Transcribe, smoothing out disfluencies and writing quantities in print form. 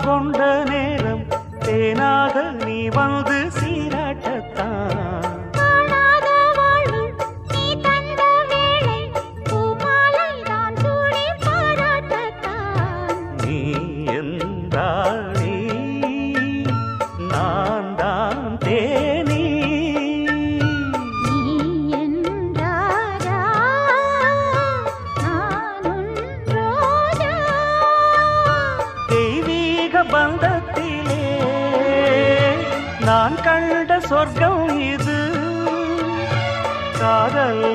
கொண்ட நேரம் தேனாக நீ வந்து சீராட்டத்தான் நீ என்றாளி நான் தான் தேனி பந்தத்திலே நான் கண்ட சொர்க்கம் இது காதல்